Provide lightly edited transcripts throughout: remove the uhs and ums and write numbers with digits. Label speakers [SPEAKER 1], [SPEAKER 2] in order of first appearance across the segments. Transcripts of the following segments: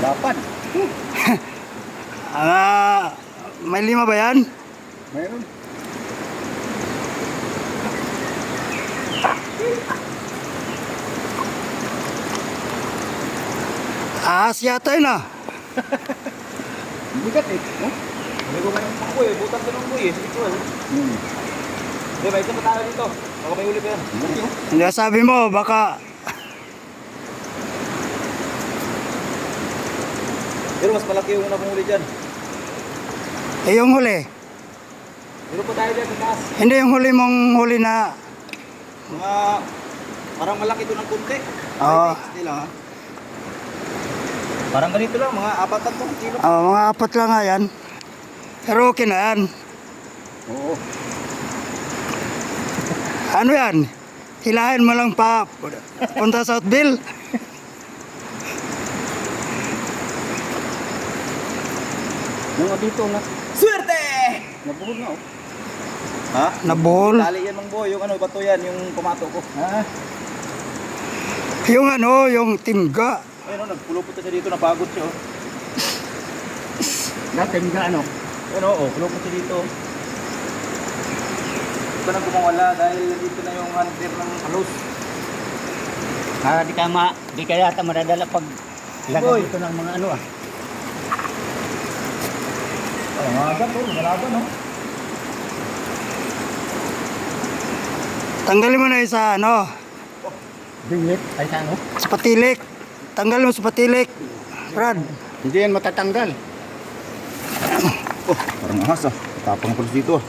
[SPEAKER 1] Dapat.
[SPEAKER 2] May 5 ba yan?
[SPEAKER 1] Mayroon.
[SPEAKER 2] Ahas yata yun ah.
[SPEAKER 1] Bigat eh. Oh? Hindi ko kayang pangkoy eh. Butas ka ng koy eh. Sige ko eh. Hindi, may isa pa tayo dito. Baka may uli pa yan.
[SPEAKER 2] Hindi, sabi mo, baka...
[SPEAKER 1] Pero mas malaki yung una kong uli dyan.
[SPEAKER 2] Eh, yung huli.
[SPEAKER 1] Pero pa tayo dyan sa taas.
[SPEAKER 2] Hindi yung huli mong huli na...
[SPEAKER 1] Mga... Parang malaki ito ng kunti.
[SPEAKER 2] Oo.
[SPEAKER 1] Hindi lang ha. Parang ganito lang, mga 4-3 kilo.
[SPEAKER 2] Mga 4 lang nga yan. Pero okay na yan.
[SPEAKER 1] Oo.
[SPEAKER 2] Ano yan? Hilahin mo lang pa punta sa Southville.
[SPEAKER 1] Yung dito na. Swerte! Nabuhol na oh. Ha?
[SPEAKER 2] Nabuhol.
[SPEAKER 1] Tali yan ng boy. Yung ano, bato yan, yung pumato ko. Ha?
[SPEAKER 2] Yung ano, yung timga.
[SPEAKER 1] Ayun oh, nagpulupot siya dito, napagod siya oh.
[SPEAKER 2] Timga ano?
[SPEAKER 1] Ayun oh, pulupot siya dito. Ito na gumawala dahil dito na yung hunter ng halos.
[SPEAKER 3] Di kaya yata madadala pag lagay
[SPEAKER 1] Boy.
[SPEAKER 3] dito ng mga ano ah.
[SPEAKER 1] Ay, mga agad oh, malaban oh.
[SPEAKER 2] Tanggalin mo na yung sa ano,
[SPEAKER 3] Bingit, ay sa ano?
[SPEAKER 2] sa patilik. Tanggalin mo sa patilik. Brad.
[SPEAKER 3] Hindi yan matatanggal.
[SPEAKER 1] Oh, parang ahas ah. Tapang ko dito ah.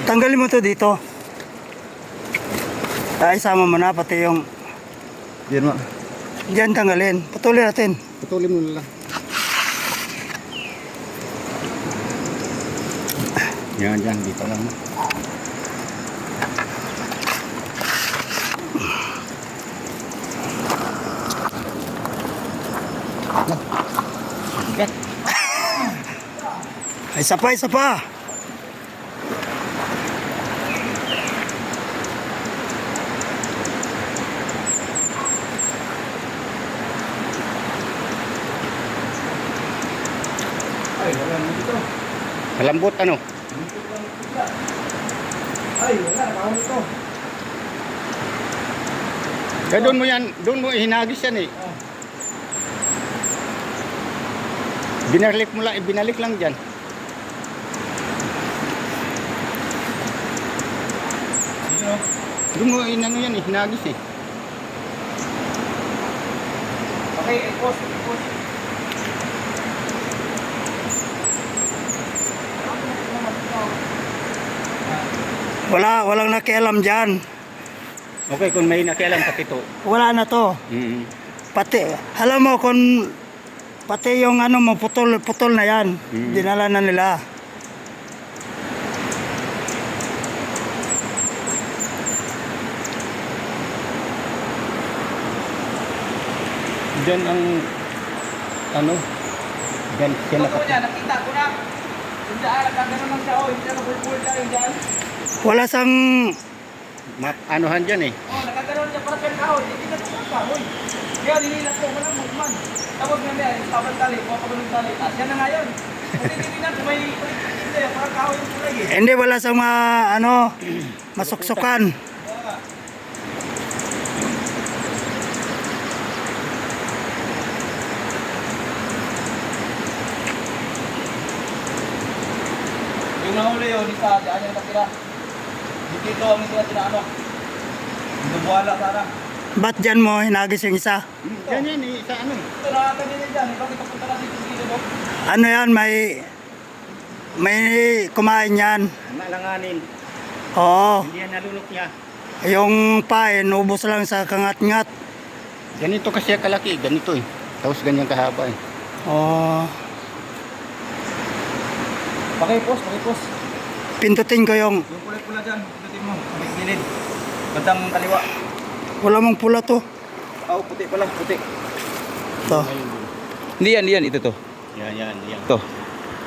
[SPEAKER 2] Tanggalin mo to dito. Ay, sama mo na pati yung...
[SPEAKER 1] Yan ma.
[SPEAKER 2] Diyan tanggalin. Patuloy natin.
[SPEAKER 3] Putulin mo na lang. Yan, dito lang. Bigat.
[SPEAKER 2] Ay, isa pa, isa pa.
[SPEAKER 1] Ay, wala na dito.
[SPEAKER 3] Malambot ano?
[SPEAKER 1] Ay, wala, nakahuli ito.
[SPEAKER 3] Kaya doon mo hinagis yan eh. Binalik lang dyan.
[SPEAKER 1] Sige no.
[SPEAKER 3] Doon mo inano yan eh, hinagis eh.
[SPEAKER 1] Okay, post.
[SPEAKER 2] Walang nakialam dyan.
[SPEAKER 3] Okay, kung may nakialam pati ito.
[SPEAKER 2] Wala na to. Pati, alam mo kung pati yung ano mo, putol na yan. Dinala na nila.
[SPEAKER 3] Diyan ang ano? Diyan siya
[SPEAKER 1] Ito niya, nakita ko na. Yung daan, nagkagano lang siya oh. Hindi na nabulbul siya yung daan.
[SPEAKER 2] Wala sang...
[SPEAKER 3] Anuhan dyan eh.
[SPEAKER 1] Oh, nakagano siya para kayo kahoy. Hindi na ito kahoy. Kaya nililat ko, walang mukman. Tapos nga niya, yung sabang tali, mapagulong tali. Yan na nga yun. Hindi na kung may hindi, parang kahoy yung kulay eh.
[SPEAKER 2] Hindi, wala sang ano, masuksukan.
[SPEAKER 1] Yung nahuli yun, isa, dyan yung natira. Dito ang isa na ano. Hindi buwala sana.
[SPEAKER 2] Ba't dyan mo hinagis yung isa?
[SPEAKER 3] Yan eh, sa ano eh.
[SPEAKER 1] Ito nakakagin din dyan. Ikaw kita punta na dito dito mo.
[SPEAKER 2] Ano yan, may kumain yan.
[SPEAKER 3] Malanganin.
[SPEAKER 2] Oo.
[SPEAKER 3] Hindi yan nalunok niya.
[SPEAKER 2] Yung pain, ubos lang sa kangat-ngat.
[SPEAKER 3] Ganito kasi kalaki, ganito eh. Tapos ganyan kahaba eh.
[SPEAKER 2] Oo.
[SPEAKER 1] Pakipos.
[SPEAKER 2] Pindutin ko yung...
[SPEAKER 1] Yung kulay pula dyan. Pindutin mo. Gilid. Bandang kaliwa.
[SPEAKER 2] Wala mong pula to.
[SPEAKER 1] Oh, puti pala. Puti.
[SPEAKER 2] To.
[SPEAKER 1] Hindi yan. Ito to.
[SPEAKER 3] Yan.
[SPEAKER 1] Ito.